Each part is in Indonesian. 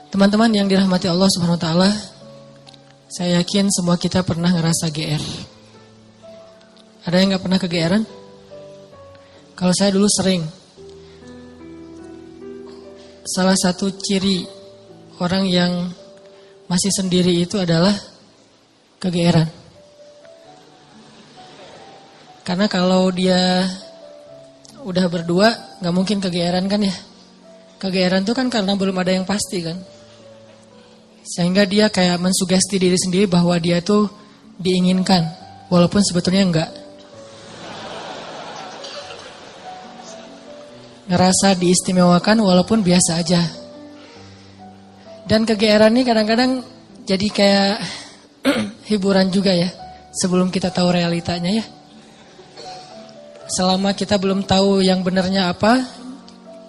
Teman-teman yang dirahmati Allah Subhanahu wa taala, saya yakin semua kita pernah ngerasa GR. Ada yang enggak pernah kegeeran? Kalau saya dulu sering. Salah satu ciri orang yang masih sendiri itu adalah kegeeran. Karena kalau dia udah berdua, nggak mungkin kegeeran kan ya. Kegeeran itu kan karena belum ada yang pasti kan. Sehingga dia kayak mensugesti diri sendiri bahwa dia tuh diinginkan, walaupun sebetulnya enggak. Ngerasa diistimewakan walaupun biasa aja. Dan kegeeran ini kadang-kadang jadi kayak hiburan juga ya, sebelum kita tahu realitanya ya. Selama kita belum tahu yang benarnya apa,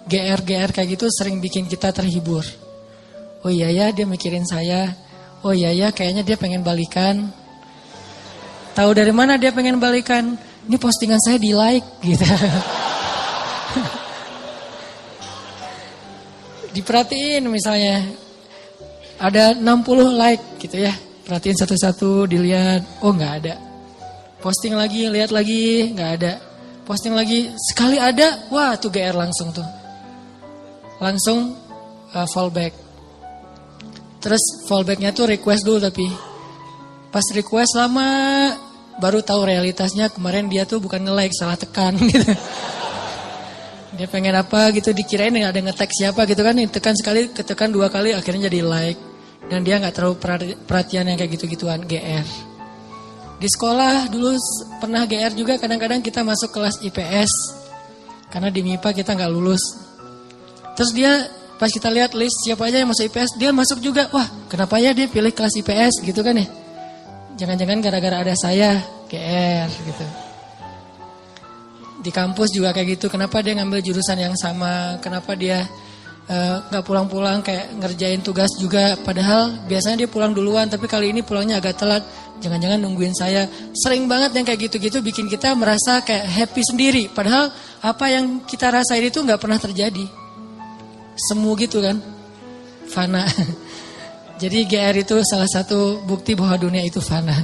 GR-GR kayak gitu sering bikin kita terhibur. Oh iya ya, dia mikirin saya. Oh iya ya, kayaknya dia pengen balikan. Tahu dari mana dia pengen balikan? Ini postingan saya di-like gitu. Diperhatiin misalnya, ada 60 like gitu ya. Perhatiin satu-satu, dilihat. Oh nggak ada. Posting lagi, lihat lagi, nggak ada. Posting lagi, sekali ada, wah tuh GR langsung tuh. Langsung fallback. Terus fallbacknya tuh request dulu tapi. Pas request lama, baru tahu realitasnya kemarin dia tuh bukan nge-like, salah tekan gitu. Dia pengen apa gitu, dikirain ada nge-tag siapa gitu kan. Tekan sekali, ketekan 2 kali, akhirnya jadi like. Dan dia gak terlalu perhatian yang kayak gitu-gituan, GR. Di sekolah dulu pernah GR juga, kadang-kadang kita masuk kelas IPS. Karena di MIPA kita gak lulus. Terus dia, pas kita lihat list siapa aja yang masuk IPS, dia masuk juga. Wah, kenapa ya dia pilih kelas IPS gitu kan ya. Jangan-jangan gara-gara ada saya, GR gitu. Di kampus juga kayak gitu, kenapa dia ngambil jurusan yang sama, kenapa dia gak pulang-pulang kayak ngerjain tugas juga. Padahal biasanya dia pulang duluan, tapi kali ini pulangnya agak telat. Jangan-jangan nungguin saya. Sering banget yang kayak gitu-gitu bikin kita merasa kayak happy sendiri. Padahal apa yang kita rasain itu gak pernah terjadi. Semu gitu kan, fana. Jadi GR itu salah satu bukti bahwa dunia itu fana.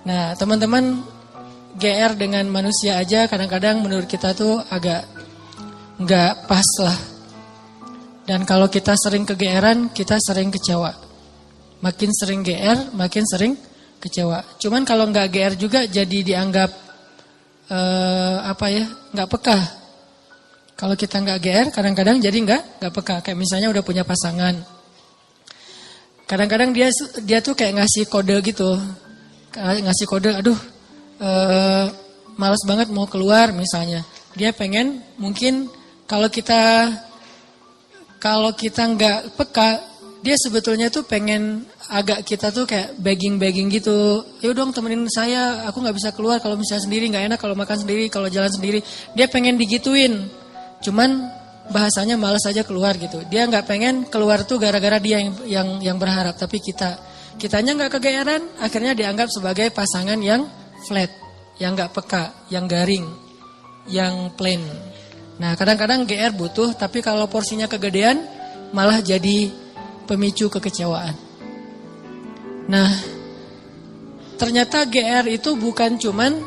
Nah teman-teman, GR dengan manusia aja kadang-kadang menurut kita tuh agak nggak pas lah. Dan kalau kita sering kegeeran, kita sering kecewa. Makin sering GR, makin sering kecewa. Cuman kalau nggak GR juga jadi dianggap nggak peka. Kalau kita nggak GR, kadang-kadang jadi nggak peka. Kayak misalnya udah punya pasangan. Kadang-kadang dia tuh kayak ngasih kode gitu. Ngasih kode, aduh malas banget mau keluar misalnya. Dia pengen mungkin kalau kita nggak peka, dia sebetulnya tuh pengen agak kita tuh kayak begging gitu. Yuk dong temenin saya, aku nggak bisa keluar kalau misalnya sendiri, nggak enak kalau makan sendiri, kalau jalan sendiri. Dia pengen digituin. Cuman bahasanya malas aja keluar gitu. Dia nggak pengen keluar tuh gara-gara dia yang berharap, tapi kitanya nggak kegeeran, akhirnya dianggap sebagai pasangan yang flat, yang nggak peka, yang garing, yang plain. Nah kadang-kadang GR butuh, tapi kalau porsinya kegedean malah jadi pemicu kekecewaan. Nah ternyata GR itu bukan cuman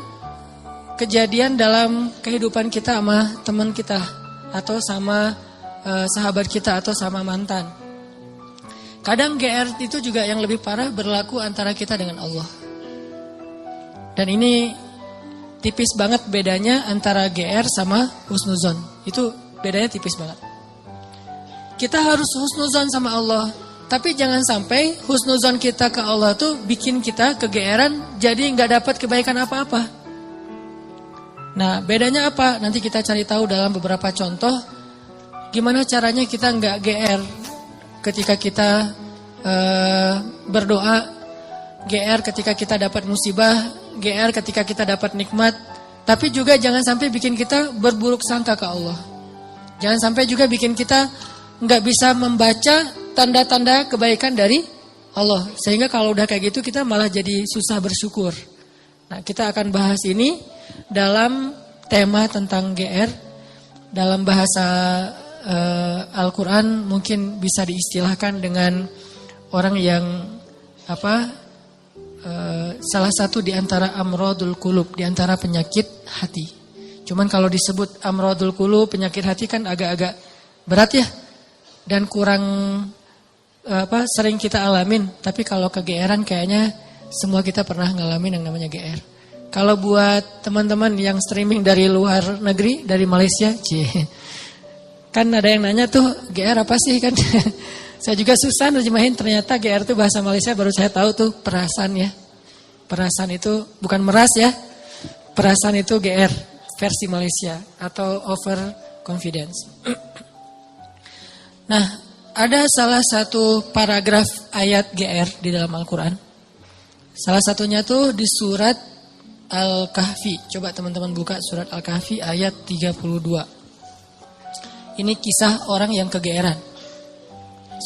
kejadian dalam kehidupan kita sama teman kita, atau sama sahabat kita, atau sama mantan. Kadang GR itu juga yang lebih parah berlaku antara kita dengan Allah. Dan ini tipis banget bedanya antara GR sama husnuzon. Itu bedanya tipis banget. Kita harus husnuzon sama Allah. Tapi jangan sampai husnuzon kita ke Allah tuh bikin kita kegeeran, jadi gak dapat kebaikan apa-apa. Nah bedanya apa? Nanti kita cari tahu dalam beberapa contoh. Gimana caranya kita gak GR ketika kita berdoa, GR ketika kita dapat musibah, GR ketika kita dapat nikmat. Tapi juga jangan sampai bikin kita berburuk sangka ke Allah. Jangan sampai juga bikin kita gak bisa membaca tanda-tanda kebaikan dari Allah. Sehingga kalau udah kayak gitu kita malah jadi susah bersyukur. Nah kita akan bahas ini dalam tema tentang GR dalam bahasa Al-Quran mungkin bisa diistilahkan dengan orang yang salah satu di antara amrodul qulub, di antara penyakit hati. Cuman kalau disebut amrodul qulub, penyakit hati kan agak-agak berat ya, dan kurang sering kita alamin. Tapi kalau kegeeran kayaknya semua kita pernah ngalamin yang namanya GR. Kalau buat teman-teman yang streaming dari luar negeri, dari Malaysia, kan ada yang nanya tuh GR apa sih kan? Saya juga susah nerjemahin, ternyata GR itu bahasa Malaysia, baru saya tahu tuh perasaan ya. Perasaan itu bukan meras ya. Perasaan itu GR versi Malaysia atau over confidence. Nah, ada salah satu paragraf ayat GR di dalam Al-Quran. Salah satunya tuh di surat Al-Kahfi. Coba teman-teman buka surat Al-Kahfi ayat 32. Ini kisah orang yang kegeeran.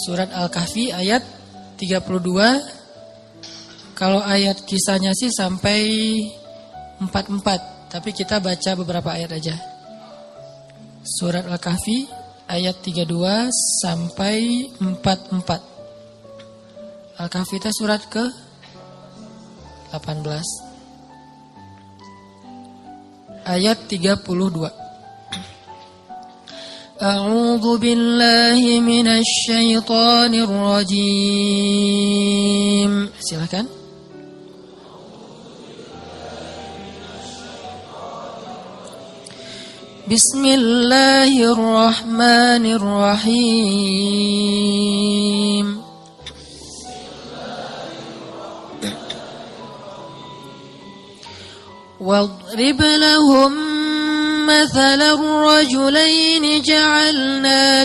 Surat Al-Kahfi ayat 32. Kalau ayat kisahnya sih sampai 44. Tapi kita baca beberapa ayat aja. Surat Al-Kahfi ayat 32 sampai 44. Al-Kahfi itu surat ke 18. Ayat 32. A'udzu billahi minasy syaithanir rajim. Silakan. Bismillahirrahmanirrahim. واضرب لهم مثلا الرجلين جعلنا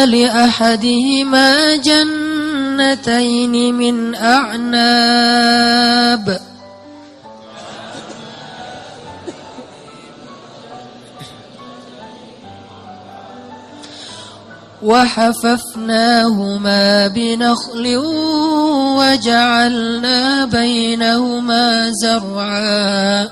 لأحدهما جنتين من أعناب وحففناهما بنخل وجعلنا بينهما زرعا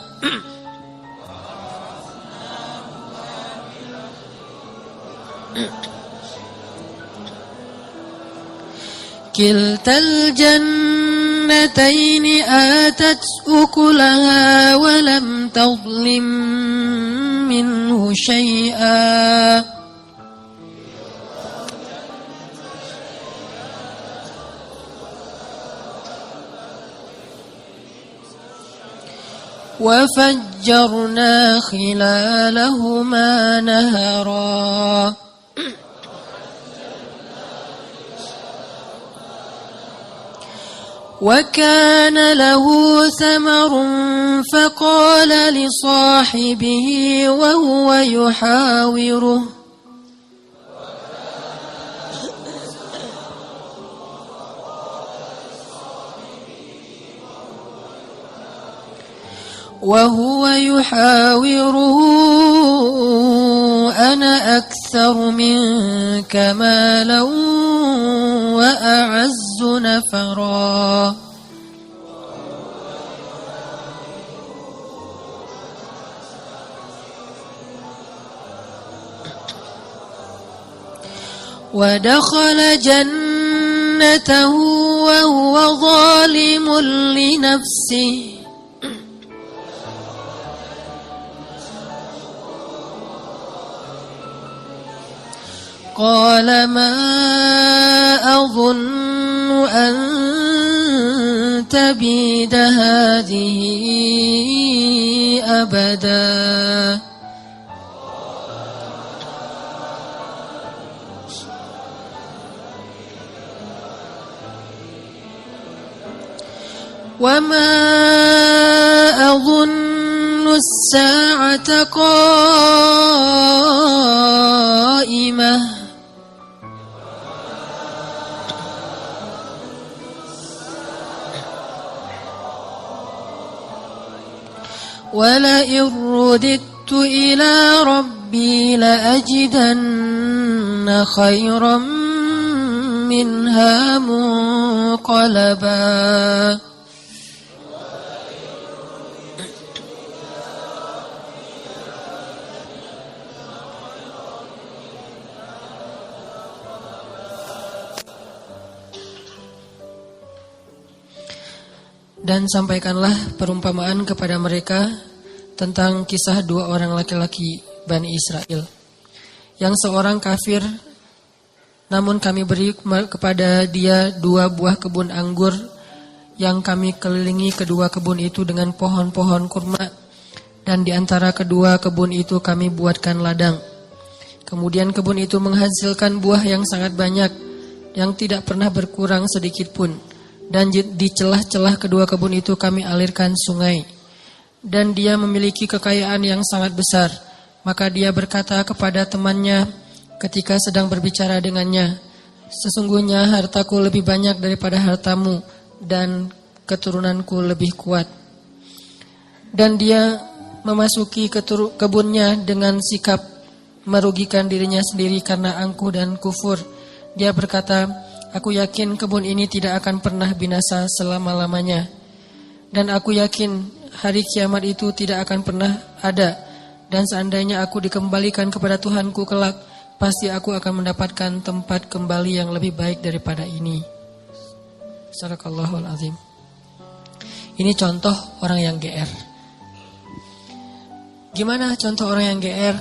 كلتا الجنتين آتت أكلها ولم تظلم منه شيئا وفجرنا خلالهما نهرا وكان له ثمر فقال لصاحبه وهو يحاوره أنا أكثر منك مالا وأعز نفرا ودخل جنته وهو ظالم لنفسه قال ما أظن أن تبيد هذه أبدا وما أظن الساعة قائمة ولئن رددت إلى ربي ربي لأجدن خيرا منها منقلبا. Dan sampaikanlah perumpamaan kepada mereka tentang kisah dua orang laki-laki Bani Israel. Yang seorang kafir, namun kami beri kepada dia 2 buah kebun anggur yang kami kelilingi kedua kebun itu dengan pohon-pohon kurma. Dan di antara kedua kebun itu kami buatkan ladang. Kemudian kebun itu menghasilkan buah yang sangat banyak, yang tidak pernah berkurang sedikit pun. Dan di celah-celah kedua kebun itu kami alirkan sungai. Dan dia memiliki kekayaan yang sangat besar. Maka dia berkata kepada temannya ketika sedang berbicara dengannya, sesungguhnya hartaku lebih banyak daripada hartamu dan keturunanku lebih kuat. Dan dia memasuki kebunnya dengan sikap merugikan dirinya sendiri karena angkuh dan kufur. Dia berkata, aku yakin kebun ini tidak akan pernah binasa selama-lamanya. Dan aku yakin hari kiamat itu tidak akan pernah ada. Dan seandainya aku dikembalikan kepada Tuhanku kelak, pasti aku akan mendapatkan tempat kembali yang lebih baik daripada ini. Sadaqallahul azim. Ini contoh orang yang GR. Gimana contoh orang yang GR?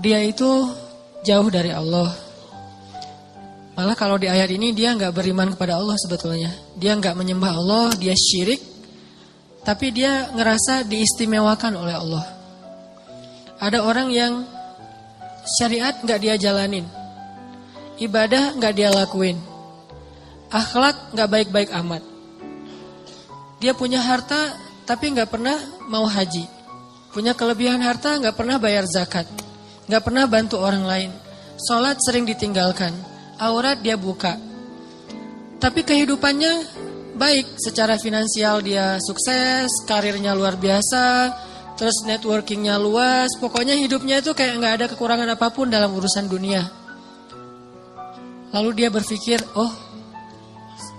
Dia itu jauh dari Allah. Malah kalau di ayat ini dia nggak beriman kepada Allah sebetulnya. Dia nggak menyembah Allah, dia syirik. Tapi dia ngerasa diistimewakan oleh Allah. Ada orang yang syariat nggak dia jalanin. Ibadah nggak dia lakuin. Akhlak nggak baik-baik amat. Dia punya harta tapi nggak pernah mau haji. Punya kelebihan harta nggak pernah bayar zakat. Nggak pernah bantu orang lain. Sholat sering ditinggalkan. Aurat dia buka. Tapi kehidupannya baik. Secara finansial dia sukses, karirnya luar biasa, terus networkingnya luas. Pokoknya hidupnya itu kayak gak ada kekurangan apapun dalam urusan dunia. Lalu dia berpikir, oh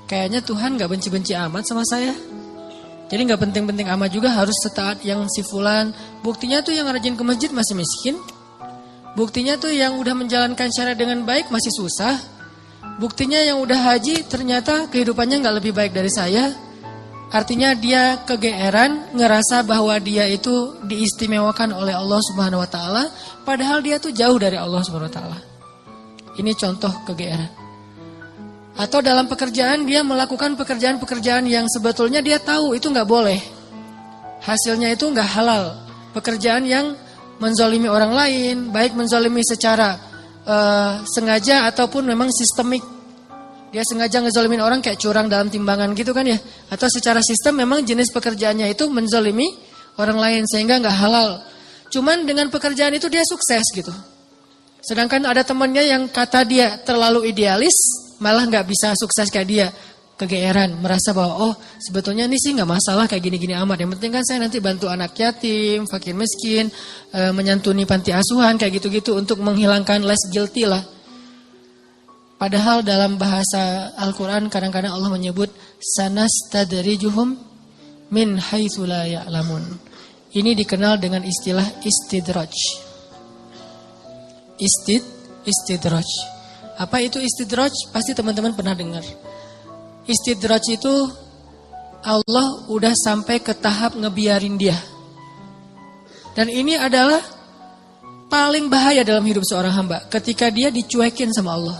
kayaknya Tuhan gak benci-benci amat sama saya. Jadi gak penting-penting amat juga harus setaat yang si fulan. Buktinya tuh yang rajin ke masjid masih miskin. Buktinya tuh yang udah menjalankan syariat dengan baik masih susah. Buktinya yang udah haji ternyata kehidupannya gak lebih baik dari saya. Artinya dia kegeeran, ngerasa bahwa dia itu diistimewakan oleh Allah Subhanahu wa taala, padahal dia tuh jauh dari Allah Subhanahu wa taala. Ini contoh kegeeran. Atau dalam pekerjaan dia melakukan pekerjaan-pekerjaan yang sebetulnya dia tahu itu gak boleh. Hasilnya itu gak halal. Pekerjaan yang menzalimi orang lain, baik menzalimi secara sengaja ataupun memang sistemik. Dia sengaja ngezalimin orang kayak curang dalam timbangan gitu kan ya. Atau secara sistem memang jenis pekerjaannya itu menzalimi orang lain sehingga gak halal. Cuman dengan pekerjaan itu dia sukses gitu. Sedangkan ada temannya yang kata dia terlalu idealis, malah gak bisa sukses kayak dia. Kegeeran, merasa bahwa oh sebetulnya ini sih gak masalah kayak gini-gini amat. Yang penting kan saya nanti bantu anak yatim, fakir miskin, menyantuni panti asuhan kayak gitu-gitu untuk menghilangkan less guilty lah. Padahal dalam bahasa Al-Quran kadang-kadang Allah menyebut sanastadrijuhum min haitsu la ya'lamun. Ini dikenal dengan istilah istidraj. Istidraj. Apa itu istidraj? Pasti teman-teman pernah dengar. Istidraj itu Allah udah sampai ke tahap ngebiarin dia. Dan ini adalah paling bahaya dalam hidup seorang hamba. Ketika dia dicuekin sama Allah.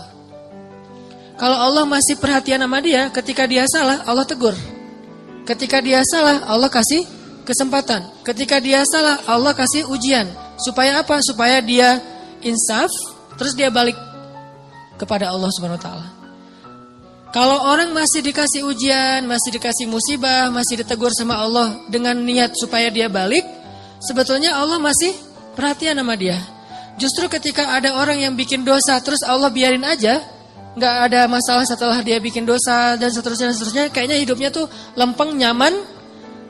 Kalau Allah masih perhatian sama dia, ketika dia salah, Allah tegur. Ketika dia salah, Allah kasih kesempatan. Ketika dia salah, Allah kasih ujian. Supaya apa? Supaya dia insaf, terus dia balik kepada Allah Subhanahu wa taala. Kalau orang masih dikasih ujian, masih dikasih musibah, masih ditegur sama Allah dengan niat supaya dia balik, sebetulnya Allah masih perhatian sama dia. Justru ketika ada orang yang bikin dosa, terus Allah biarin aja, nggak ada masalah setelah dia bikin dosa dan seterusnya, kayaknya hidupnya tuh lempeng, nyaman,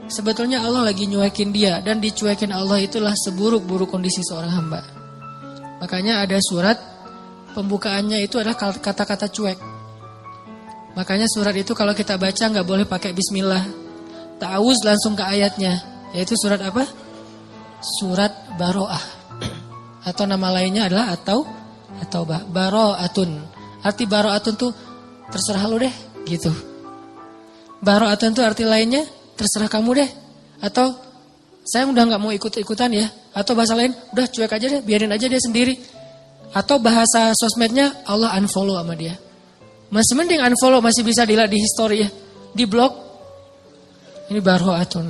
sebetulnya Allah lagi nyuekin dia. Dan dicuekin Allah itulah seburuk-buruk kondisi seorang hamba. Makanya ada surat pembukaannya itu adalah kata-kata cuek. Makanya surat itu kalau kita baca gak boleh pakai bismillah. Ta'awuz langsung ke ayatnya. Yaitu surat apa? Surat Baro'ah. Atau nama lainnya adalah At-Taubah. Baro'atun. Arti Baro'atun tuh terserah lu deh gitu. Baro'atun tuh arti lainnya terserah kamu deh. Atau saya udah gak mau ikut-ikutan ya. Atau bahasa lain udah cuek aja deh, biarin aja dia sendiri. Atau bahasa sosmednya Allah unfollow sama dia. Masih mending unfollow, masih bisa dilihat di history ya. Di blog. Ini Baro'atun.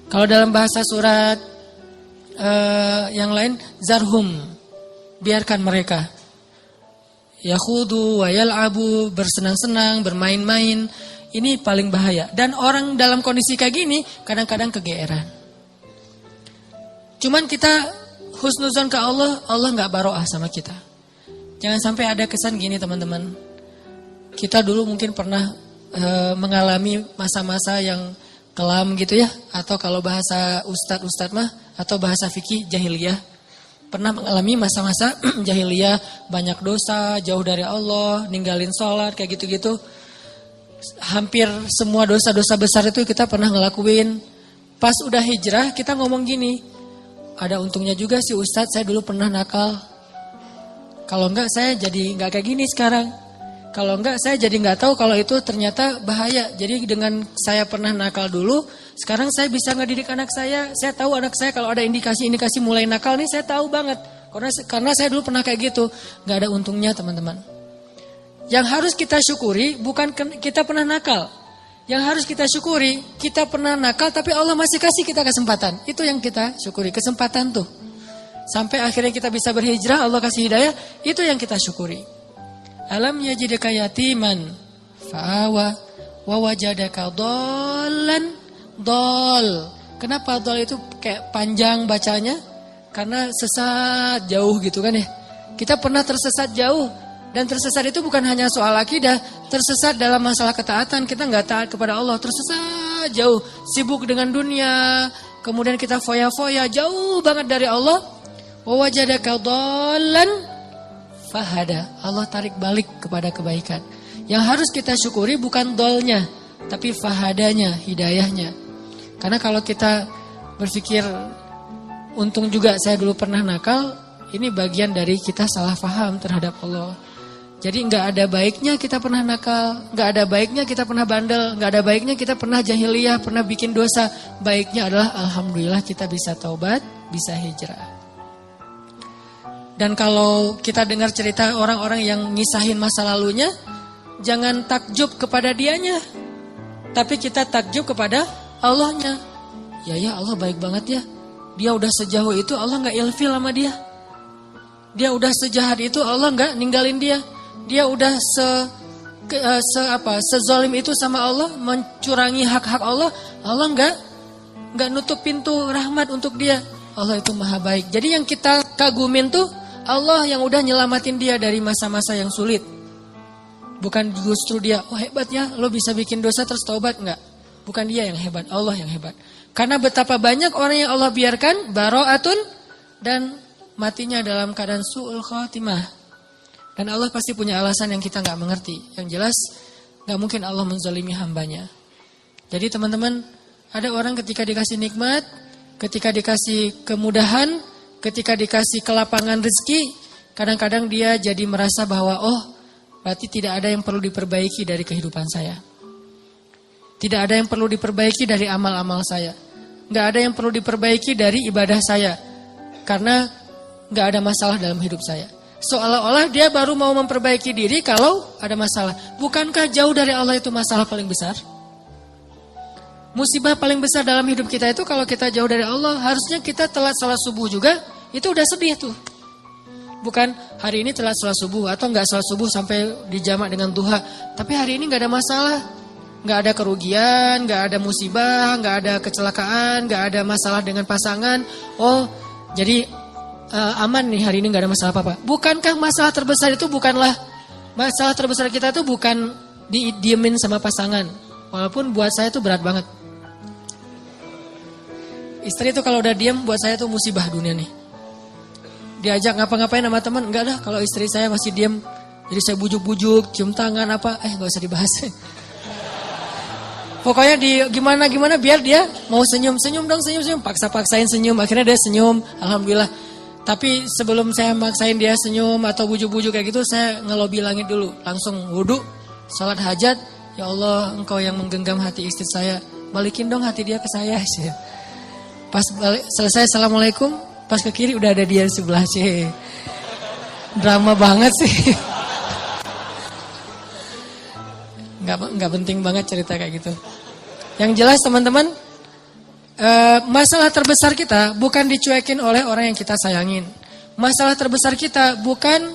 Kalau dalam bahasa surat yang lain zarhum, biarkan mereka yakhudu wa yal'abu, bersenang-senang, bermain-main. Ini paling bahaya. Dan orang dalam kondisi kayak gini kadang-kadang kegeeran. Cuman kita husnuzon ke Allah, Allah gak baro'ah sama kita. Jangan sampai ada kesan gini teman-teman. Kita dulu mungkin pernah mengalami masa-masa yang kelam gitu ya. Atau kalau bahasa ustadz mah, atau bahasa fikih jahiliyah. Pernah mengalami masa-masa jahiliyah, banyak dosa, jauh dari Allah, ninggalin sholat, kayak gitu-gitu. Hampir semua dosa-dosa besar itu kita pernah ngelakuin. Pas udah hijrah kita ngomong gini, ada untungnya juga sih ustadz, saya dulu pernah nakal. Kalau enggak saya jadi enggak kayak gini sekarang. Kalau enggak saya jadi enggak tahu kalau itu ternyata bahaya. Jadi dengan saya pernah nakal dulu, sekarang saya bisa ngedidik anak saya. Saya tahu anak saya kalau ada indikasi-indikasi mulai nakal nih, saya tahu banget. Karena saya dulu pernah kayak gitu. Enggak ada untungnya teman-teman. Yang harus kita syukuri bukan kita pernah nakal. Yang harus kita syukuri, kita pernah nakal tapi Allah masih kasih kita kesempatan. Itu yang kita syukuri, kesempatan tuh. Sampai akhirnya kita bisa berhijrah, Allah kasih hidayah, itu yang kita syukuri. Alam yajidaka yatiman fa'awa wa wajadaka dhallan dhal. Kenapa dhal itu kayak panjang bacanya? Karena sesat jauh gitu kan ya. Kita pernah tersesat jauh. Dan tersesat itu bukan hanya soal akidah. Tersesat dalam masalah ketaatan. Kita gak taat kepada Allah. Tersesat jauh. Sibuk dengan dunia. Kemudian kita foya-foya. Jauh banget dari Allah. Wa wajadaka dhallan fahada. Allah tarik balik kepada kebaikan. Yang harus kita syukuri bukan dolnya, tapi fahadanya, hidayahnya. Karena kalau kita berpikir untung juga saya dulu pernah nakal, ini bagian dari kita salah paham terhadap Allah. Jadi nggak ada baiknya kita pernah nakal, nggak ada baiknya kita pernah bandel, nggak ada baiknya kita pernah jahiliyah, pernah bikin dosa. Baiknya adalah alhamdulillah kita bisa taubat, bisa hijrah. Dan kalau kita dengar cerita orang-orang yang ngisahin masa lalunya, jangan takjub kepada dianya, tapi kita takjub kepada Allahnya. Ya Allah baik banget ya. Dia udah sejauh itu Allah nggak ilfil sama dia. Dia udah sejahat itu Allah nggak ninggalin dia. Dia udah sezalim itu sama Allah, mencurangi hak-hak Allah. Allah nggak nutup pintu rahmat untuk dia. Allah itu maha baik. Jadi yang kita kagumin tuh Allah yang udah nyelamatin dia dari masa-masa yang sulit. Bukan justru dia, oh hebat ya, lo bisa bikin dosa terus taubat, enggak. Bukan dia yang hebat, Allah yang hebat. Karena betapa banyak orang yang Allah biarkan baro'atun dan matinya dalam keadaan su'ul khatimah. Dan Allah pasti punya alasan yang kita enggak mengerti. Yang jelas enggak mungkin Allah menzalimi hambanya. Jadi teman-teman, ada orang ketika dikasih nikmat, ketika dikasih kemudahan, ketika dikasih kelapangan rezeki, kadang-kadang dia jadi merasa bahwa berarti tidak ada yang perlu diperbaiki dari kehidupan saya. Tidak ada yang perlu diperbaiki dari amal-amal saya. Nggak ada yang perlu diperbaiki dari ibadah saya. Karena nggak ada masalah dalam hidup saya. Seolah-olah dia baru mau memperbaiki diri kalau ada masalah. Bukankah jauh dari Allah itu masalah paling besar? Musibah paling besar dalam hidup kita itu kalau kita jauh dari Allah. Harusnya kita telat salat subuh juga, itu udah sedih tuh. Bukan hari ini telat salat subuh atau nggak salat subuh sampai dijamak dengan duha. Tapi hari ini nggak ada masalah. Nggak ada kerugian, nggak ada musibah, nggak ada kecelakaan, nggak ada masalah dengan pasangan. Jadi aman nih hari ini nggak ada masalah apa-apa. Bukankah masalah terbesar itu masalah terbesar kita itu bukan didiemin sama pasangan. Walaupun buat saya itu berat banget. Istri itu kalau udah diam buat saya tuh musibah dunia nih. Diajak ngapa-ngapain sama teman, enggak dah kalau istri saya masih diam. Jadi saya bujuk-bujuk, cium tangan apa, enggak usah dibahas. Pokoknya gimana biar dia mau senyum dong, senyum. Paksa-paksain senyum, akhirnya dia senyum, alhamdulillah. Tapi sebelum saya maksain dia senyum atau bujuk-bujuk kayak gitu, saya ngelobi langit dulu. Langsung wudu, salat hajat. Ya Allah, engkau yang menggenggam hati istri saya. Balikin dong hati dia ke saya. Pas selesai assalamualaikum, pas ke kiri udah ada dia di sebelah. Drama banget sih. Nggak penting banget cerita kayak gitu. Yang jelas teman-teman, masalah terbesar kita bukan dicuekin oleh orang yang kita sayangin. Masalah terbesar kita bukan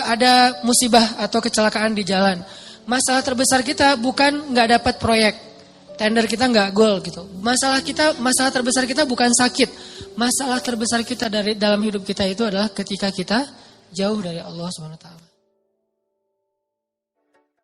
ada musibah atau kecelakaan di jalan. Masalah terbesar kita bukan nggak dapat proyek, tender kita nggak gol gitu. Masalah terbesar kita bukan sakit. Masalah terbesar kita dalam hidup kita itu adalah ketika kita jauh dari Allah SWT.